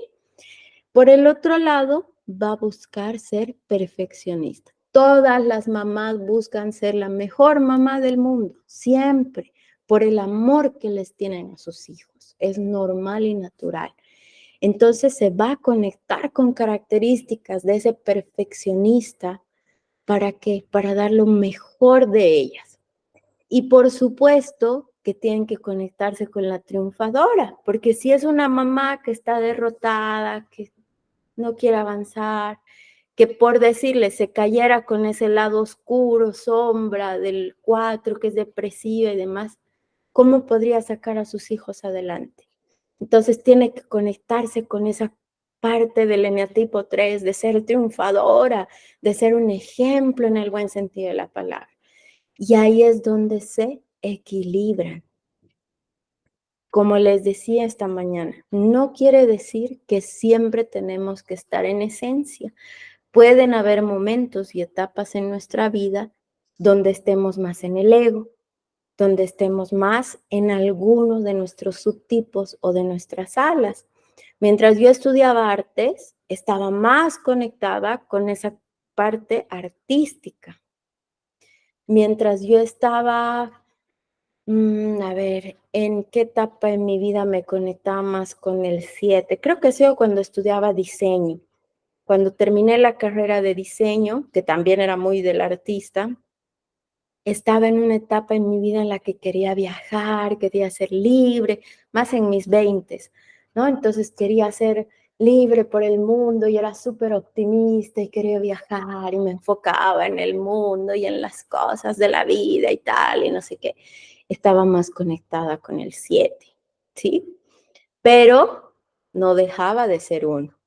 Speaker 1: Por el otro lado, va a buscar ser perfeccionista. Todas las mamás buscan ser la mejor mamá del mundo, siempre, por el amor que les tienen a sus hijos. Es normal y natural. Entonces se va a conectar con características de ese perfeccionista. ¿Para qué? Para dar lo mejor de ellas. Y por supuesto que tienen que conectarse con la triunfadora, porque si es una mamá que está derrotada, que no quiere avanzar, que por decirle se cayera con ese lado oscuro, sombra del 4, que es depresiva y demás, ¿cómo podría sacar a sus hijos adelante? Entonces tiene que conectarse con esa parte del eneatipo 3, de ser triunfadora, de ser un ejemplo en el buen sentido de la palabra. Y ahí es donde se equilibran. Como les decía esta mañana, no quiere decir que siempre tenemos que estar en esencia. Pueden haber momentos y etapas en nuestra vida donde estemos más en el ego, donde estemos más en alguno de nuestros subtipos o de nuestras alas. Mientras yo estudiaba artes, estaba más conectada con esa parte artística. Mientras yo estaba, a ver, ¿en qué etapa en mi vida me conectaba más con el 7? Creo que ha sido cuando estudiaba diseño. Cuando terminé la carrera de diseño, que también era muy del artista, estaba en una etapa en mi vida en la que quería viajar, quería ser libre, más en mis 20, ¿no? Entonces quería ser libre por el mundo y era súper optimista y quería viajar y me enfocaba en el mundo y en las cosas de la vida y tal, y no sé qué. Estaba más conectada con el 7, ¿sí? Pero no dejaba de ser uno.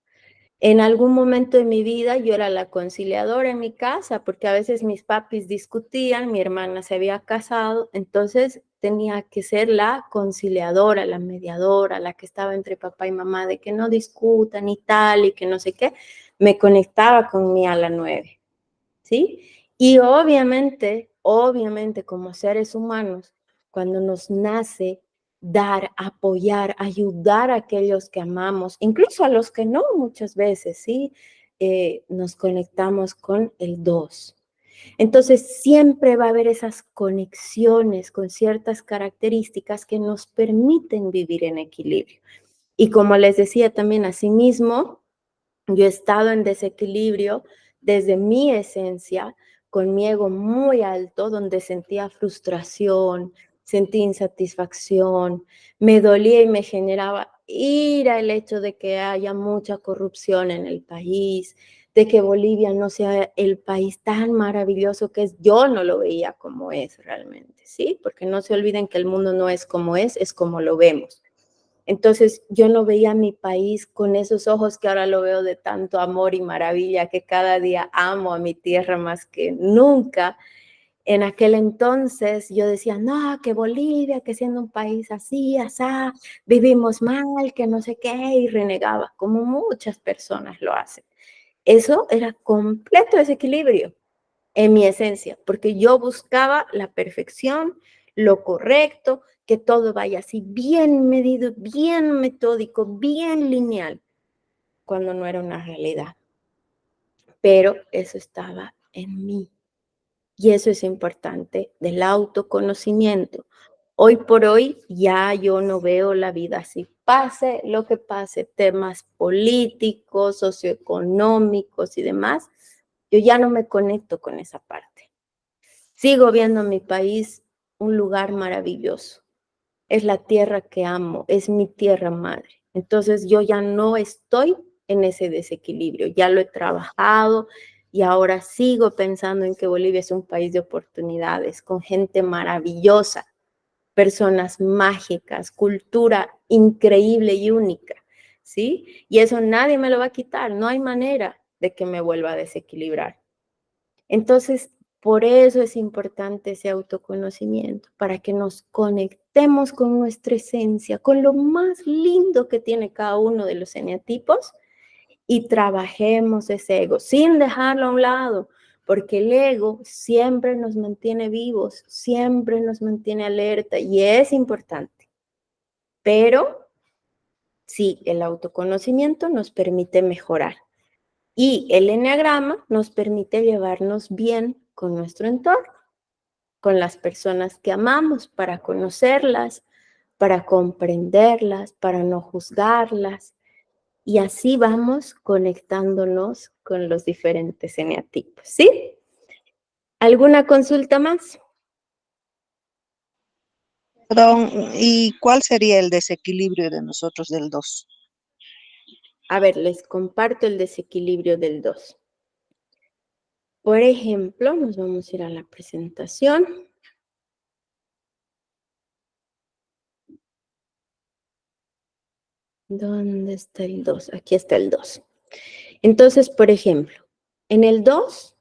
Speaker 1: En algún momento de mi vida yo era la conciliadora en mi casa, porque a veces mis papis discutían, mi hermana se había casado, entonces tenía que ser la conciliadora, la mediadora, la que estaba entre papá y mamá, de que no discutan y tal, y que no sé qué. Me conectaba con mi ala 9, ¿sí? Y obviamente como seres humanos, cuando nos nace dar, apoyar, ayudar a aquellos que amamos, incluso a los que no muchas veces, ¿sí? Nos conectamos con el 2. Entonces siempre va a haber esas conexiones con ciertas características que nos permiten vivir en equilibrio. Y como les decía también, asimismo, yo he estado en desequilibrio desde mi esencia, con mi ego muy alto, donde sentía frustración, sentí insatisfacción, me dolía y me generaba ira el hecho de que haya mucha corrupción en el país, de que Bolivia no sea el país tan maravilloso que es. Yo no lo veía como es realmente, ¿sí? Porque no se olviden que el mundo no es como es como lo vemos. Entonces yo no veía mi país con esos ojos que ahora lo veo de tanto amor y maravilla, que cada día amo a mi tierra más que nunca. En aquel entonces yo decía, no, que Bolivia, que siendo un país así, asá, vivimos mal, que no sé qué, y renegaba, como muchas personas lo hacen. Eso era completo desequilibrio en mi esencia, porque yo buscaba la perfección, lo correcto, que todo vaya así bien medido, bien metódico, bien lineal, cuando no era una realidad. Pero eso estaba en mí. Y eso es importante del autoconocimiento. Hoy por hoy ya yo no veo la vida así. Pase lo que pase, temas políticos, socioeconómicos y demás, yo ya no me conecto con esa parte. Sigo viendo mi país un lugar maravilloso. Es la tierra que amo, es mi tierra madre. Entonces yo ya no estoy en ese desequilibrio, ya lo he trabajado y ahora sigo pensando en que Bolivia es un país de oportunidades, con gente maravillosa, personas mágicas, cultura increíble y única, ¿sí? Y eso nadie me lo va a quitar, no hay manera de que me vuelva a desequilibrar. Entonces, por eso es importante ese autoconocimiento, para que nos conectemos con nuestra esencia, con lo más lindo que tiene cada uno de los eneatipos y trabajemos ese ego sin dejarlo a un lado, porque el ego siempre nos mantiene vivos, siempre nos mantiene alerta y es importante. Pero sí, el autoconocimiento nos permite mejorar y el eneagrama nos permite llevarnos bien con nuestro entorno, con las personas que amamos, para conocerlas, para comprenderlas, para no juzgarlas. Y así vamos conectándonos con los diferentes eneatipos, ¿sí? ¿Alguna consulta más?
Speaker 2: Perdón, ¿y cuál sería el desequilibrio de nosotros del 2?
Speaker 1: A ver, les comparto el desequilibrio del 2. Por ejemplo, nos vamos a ir a la presentación. ¿Dónde está el 2? Aquí está el 2. Entonces, por ejemplo, en el 2,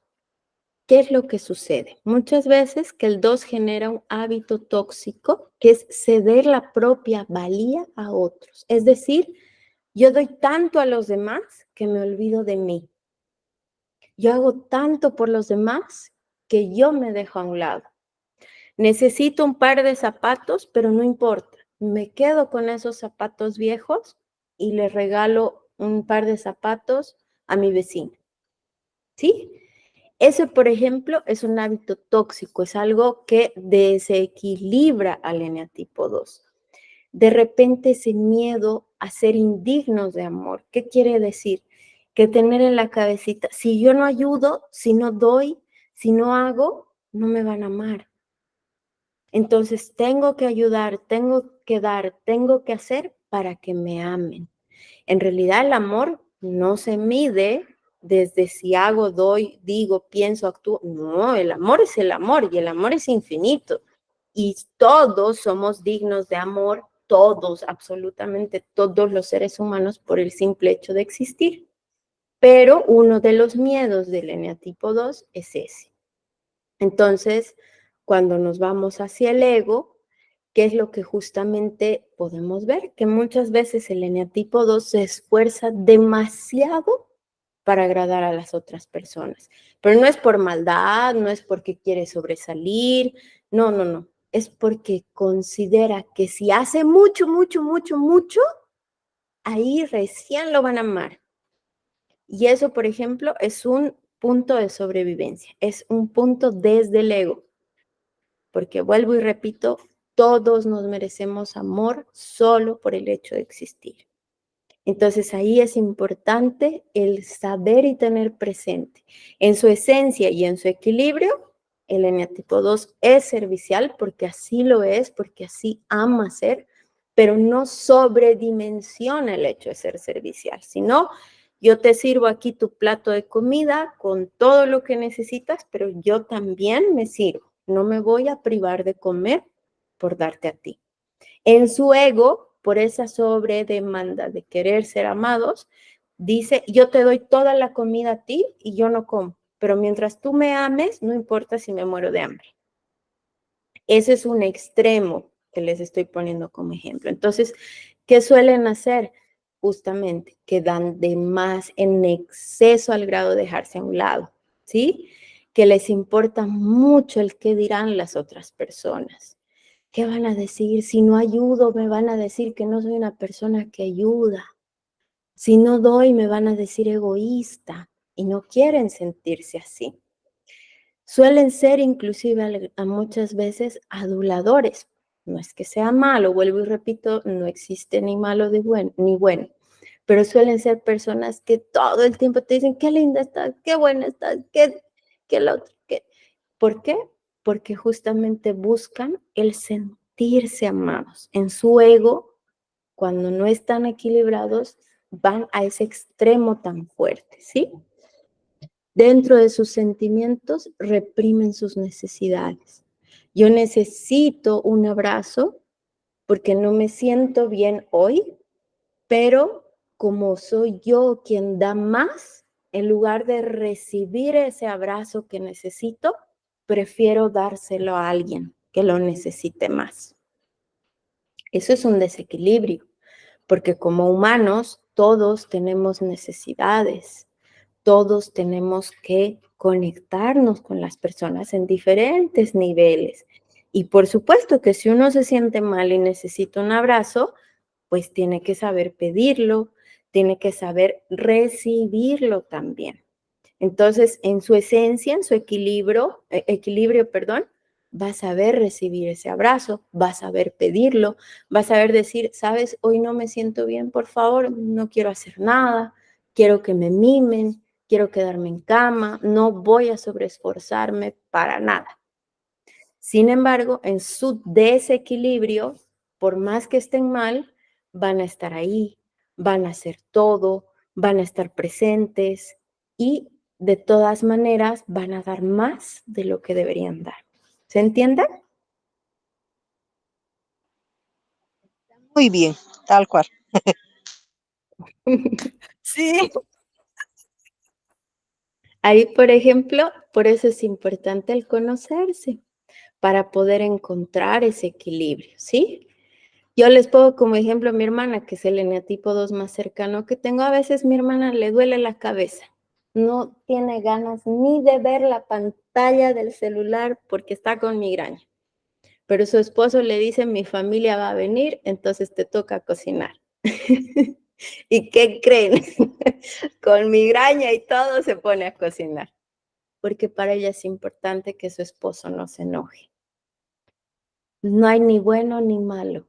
Speaker 1: ¿qué es lo que sucede? Muchas veces que el 2 genera un hábito tóxico, que es ceder la propia valía a otros. Es decir, yo doy tanto a los demás que me olvido de mí. Yo hago tanto por los demás que yo me dejo a un lado. Necesito un par de zapatos, pero no importa. Me quedo con esos zapatos viejos y le regalo un par de zapatos a mi vecino. ¿Sí? Ese, por ejemplo, es un hábito tóxico, es algo que desequilibra al eneatipo 2. De repente ese miedo a ser indignos de amor. ¿Qué quiere decir? Que tener en la cabecita, si yo no ayudo, si no doy, si no hago, no me van a amar. Entonces tengo que ayudar, tengo que dar, tengo que hacer para que me amen. En realidad el amor no se mide desde si hago, doy, digo, pienso, actúo. No, el amor es el amor y el amor es infinito. Y todos somos dignos de amor, todos, absolutamente todos los seres humanos por el simple hecho de existir. Pero uno de los miedos del eneatipo 2 es ese. Entonces, cuando nos vamos hacia el ego, ¿qué es lo que justamente podemos ver? Que muchas veces el eneatipo 2 se esfuerza demasiado para agradar a las otras personas. Pero no es por maldad, no es porque quiere sobresalir, no, no, no. Es porque considera que si hace mucho, mucho, mucho, mucho, ahí recién lo van a amar. Y eso, por ejemplo, es un punto de sobrevivencia, es un punto desde el ego. Porque vuelvo y repito, todos nos merecemos amor solo por el hecho de existir. Entonces ahí es importante el saber y tener presente. En su esencia y en su equilibrio, el eneatipo 2 es servicial porque así lo es, porque así ama ser, pero no sobredimensiona el hecho de ser servicial, sino yo te sirvo aquí tu plato de comida con todo lo que necesitas, pero yo también me sirvo. No me voy a privar de comer por darte a ti. En su ego, por esa sobredemanda de querer ser amados, dice, yo te doy toda la comida a ti y yo no como, pero mientras tú me ames, no importa si me muero de hambre. Ese es un extremo que les estoy poniendo como ejemplo. Entonces, ¿qué suelen hacer? Justamente que dan de más en exceso al grado de dejarse a un lado, ¿sí? Que les importa mucho el qué dirán las otras personas. ¿Qué van a decir? Si no ayudo, me van a decir que no soy una persona que ayuda. Si no doy, me van a decir egoísta y no quieren sentirse así. Suelen ser inclusive a muchas veces aduladores. No es que sea malo, vuelvo y repito, no existe ni malo ni bueno, pero suelen ser personas que todo el tiempo te dicen, qué linda estás, qué buena estás, qué lo otro, qué. ¿Por qué? Porque justamente buscan el sentirse amados. En su ego, cuando no están equilibrados, van a ese extremo tan fuerte, ¿sí? Dentro de sus sentimientos reprimen sus necesidades. Yo necesito un abrazo porque no me siento bien hoy, pero como soy yo quien da más, en lugar de recibir ese abrazo que necesito, prefiero dárselo a alguien que lo necesite más. Eso es un desequilibrio, porque como humanos todos tenemos necesidades, todos tenemos que conectarnos con las personas en diferentes niveles. Y por supuesto que si uno se siente mal y necesita un abrazo, pues tiene que saber pedirlo, tiene que saber recibirlo también. Entonces, en su esencia, en su equilibrio, perdón, va a saber recibir ese abrazo, va a saber pedirlo, va a saber decir, sabes, hoy no me siento bien, por favor, no quiero hacer nada, quiero que me mimen, quiero quedarme en cama, no voy a sobreesforzarme para nada. Sin embargo, en su desequilibrio, por más que estén mal, van a estar ahí, van a hacer todo, van a estar presentes y de todas maneras van a dar más de lo que deberían dar. ¿Se entiende?
Speaker 2: Muy bien, tal cual.
Speaker 3: Sí,
Speaker 1: Ahí, por ejemplo, por eso es importante el conocerse, para poder encontrar ese equilibrio, ¿sí? Yo les pongo como ejemplo a mi hermana, que es el eneatipo 2 más cercano que tengo. A veces mi hermana le duele la cabeza. No tiene ganas ni de ver la pantalla del celular porque está con migraña. Pero su esposo le dice, mi familia va a venir, entonces te toca cocinar. ¿Y qué creen? Con migraña y todo se pone a cocinar. Porque para ella es importante que su esposo no se enoje. No hay ni bueno ni malo.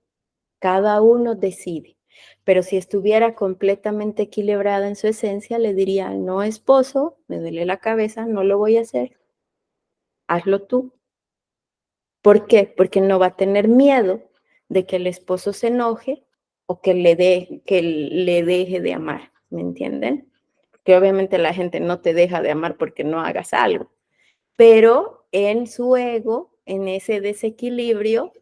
Speaker 1: Cada uno decide. Pero si estuviera completamente equilibrada en su esencia, le diría, no, esposo, me duele la cabeza, no lo voy a hacer, hazlo tú. ¿Por qué? Porque no va a tener miedo de que el esposo se enoje o que le deje de amar, ¿me entienden? Que obviamente la gente no te deja de amar porque no hagas algo, pero en su ego, en ese desequilibrio,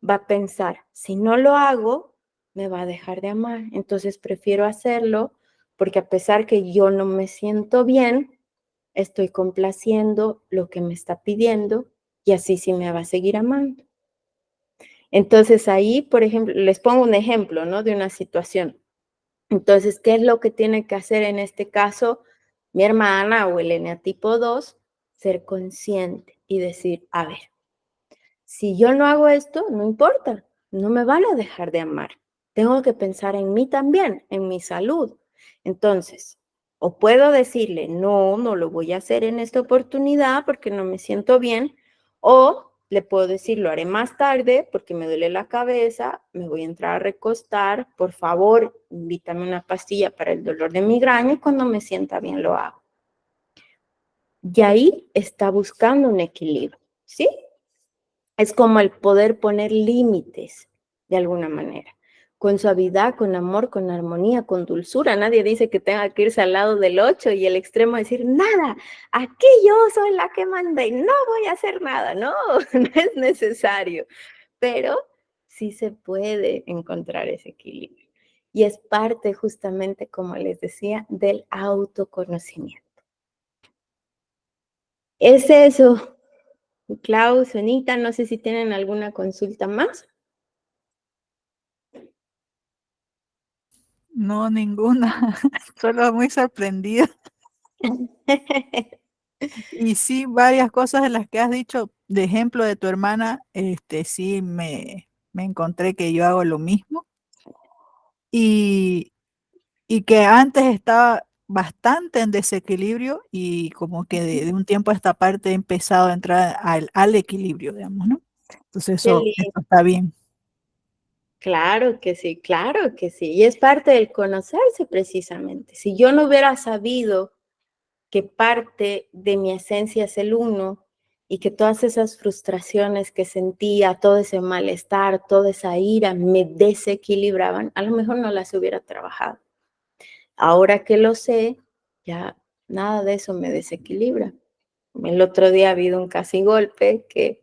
Speaker 1: va a pensar, si no lo hago, me va a dejar de amar. Entonces prefiero hacerlo porque a pesar que yo no me siento bien, estoy complaciendo lo que me está pidiendo y así sí me va a seguir amando. Entonces ahí, por ejemplo, les pongo un ejemplo, ¿no? De una situación. Entonces, ¿qué es lo que tiene que hacer en este caso mi hermana o el eneatipo 2? Ser consciente y decir, a ver, si yo no hago esto, no importa, no me van a dejar de amar. Tengo que pensar en mí también, en mi salud. Entonces, o puedo decirle, no, no lo voy a hacer en esta oportunidad porque no me siento bien, o le puedo decir, lo haré más tarde porque me duele la cabeza, me voy a entrar a recostar, por favor, invítame una pastilla para el dolor de migraña y cuando me sienta bien lo hago. Y ahí está buscando un equilibrio, ¿sí? Es como el poder poner límites de alguna manera, con suavidad, con amor, con armonía, con dulzura. Nadie dice que tenga que irse al lado del 8 y el extremo decir, nada, aquí yo soy la que manda y no voy a hacer nada. No, no es necesario, pero sí se puede encontrar ese equilibrio. Y es parte justamente, como les decía, del autoconocimiento. Es eso, Klaus, Anita, no sé si tienen alguna consulta más.
Speaker 3: no, ninguna. Solo muy sorprendida. Y sí, varias cosas de las que has dicho, de ejemplo de tu hermana, sí me encontré que yo hago lo mismo. Y, y que antes estaba bastante en desequilibrio y como que de un tiempo a esta parte he empezado a entrar al equilibrio, digamos, ¿no? Entonces
Speaker 1: Qué
Speaker 3: eso
Speaker 1: lindo.
Speaker 3: está bien.
Speaker 1: Claro que sí, claro que sí. Y es parte del conocerse precisamente. Si yo no hubiera sabido que parte de mi esencia es el uno y que todas esas frustraciones que sentía, todo ese malestar, toda esa ira me desequilibraban, a lo mejor no las hubiera trabajado. Ahora que lo sé, ya nada de eso me desequilibra. El otro día ha habido un casi golpe que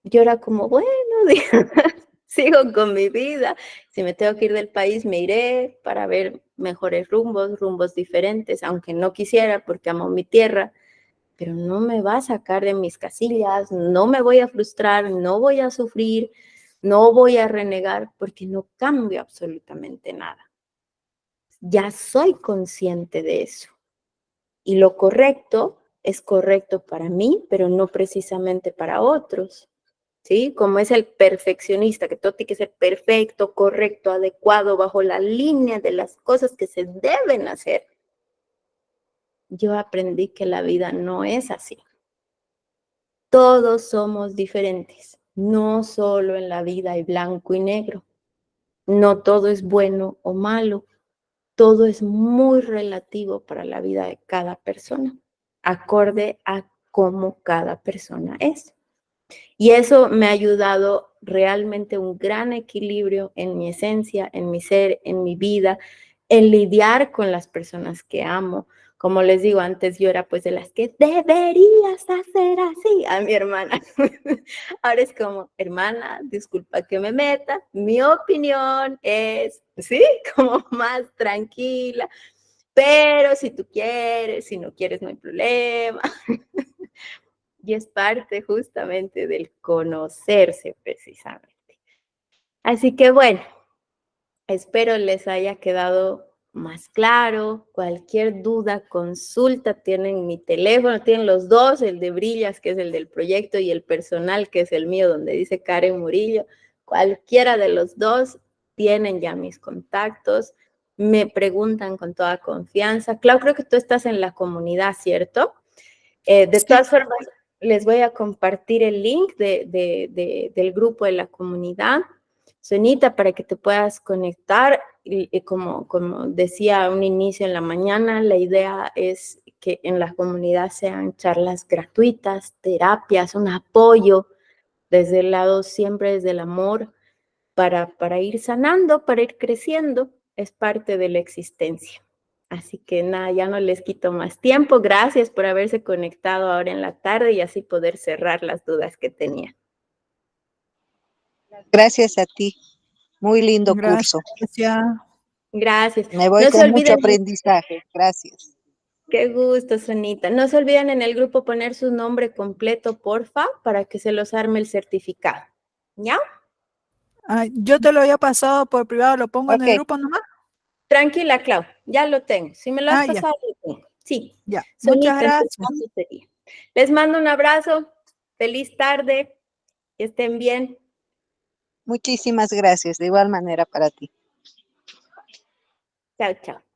Speaker 1: yo era como, bueno, sigo con mi vida. Si me tengo que ir del país, me iré para ver mejores rumbos, rumbos diferentes, aunque no quisiera porque amo mi tierra, pero no me va a sacar de mis casillas, no me voy a frustrar, no voy a sufrir, no voy a renegar porque no cambio absolutamente nada. ya soy consciente de eso. Y lo correcto es correcto para mí, pero no precisamente para otros. ¿Sí? Como es el perfeccionista, que todo tiene que ser perfecto, correcto, adecuado, bajo la línea de las cosas que se deben hacer. Yo aprendí que la vida no es así. Todos somos diferentes. No solo en la vida hay blanco y negro. No todo es bueno o malo. Todo es muy relativo para la vida de cada persona, acorde a cómo cada persona es. Y eso me ha ayudado realmente un gran equilibrio en mi esencia, en mi ser, en mi vida, en lidiar con las personas que amo. Como les digo, antes yo era pues de las que deberías hacer así a mi hermana. Ahora es como, hermana, disculpa que me meta, mi opinión es, sí, como más tranquila, pero si tú quieres, si no quieres, no hay problema. Y es parte justamente del conocerse precisamente. Así que bueno, espero les haya quedado más claro. Cualquier duda, consulta, tienen mi teléfono, tienen los dos, el de Brillas, que es el del proyecto, y el personal, que es el mío, donde dice Karen Murillo. Cualquiera de los dos tienen ya mis contactos, me preguntan con toda confianza. Clau, creo que tú estás en la comunidad, ¿cierto? De todas formas, les voy a compartir el link del grupo de la comunidad, Sonita, para que te puedas conectar. Y como decía a un inicio en la mañana, la idea es que en la comunidad sean charlas gratuitas, terapias, un apoyo desde el lado, siempre desde el amor, para ir sanando, para ir creciendo. Es parte de la existencia. Así que nada, ya no les quito más tiempo. Gracias por haberse conectado ahora en la tarde y así poder cerrar las dudas que tenía.
Speaker 2: Gracias a ti. Muy lindo curso.
Speaker 3: Gracias.
Speaker 1: Gracias.
Speaker 2: Me voy
Speaker 1: No se
Speaker 2: con mucho
Speaker 1: olviden,
Speaker 2: aprendizaje. Gracias.
Speaker 1: qué gusto, Sonita. No se olviden en el grupo poner su nombre completo, porfa, para que se los arme el certificado. ¿Ya?
Speaker 3: Ay, yo te lo había pasado por privado, lo pongo en
Speaker 2: Ok,
Speaker 3: el grupo nomás.
Speaker 1: Tranquila, Clau, ya lo tengo. Si me lo has
Speaker 3: Ah, ya,
Speaker 1: pasado, lo tengo. Sí,
Speaker 3: ya. Muchas
Speaker 1: Sonita, entonces
Speaker 3: gracias.
Speaker 1: ¿cuánto sería? Les mando un abrazo. Feliz tarde. Que estén bien.
Speaker 2: muchísimas gracias. De igual manera para ti.
Speaker 1: Chao, chao.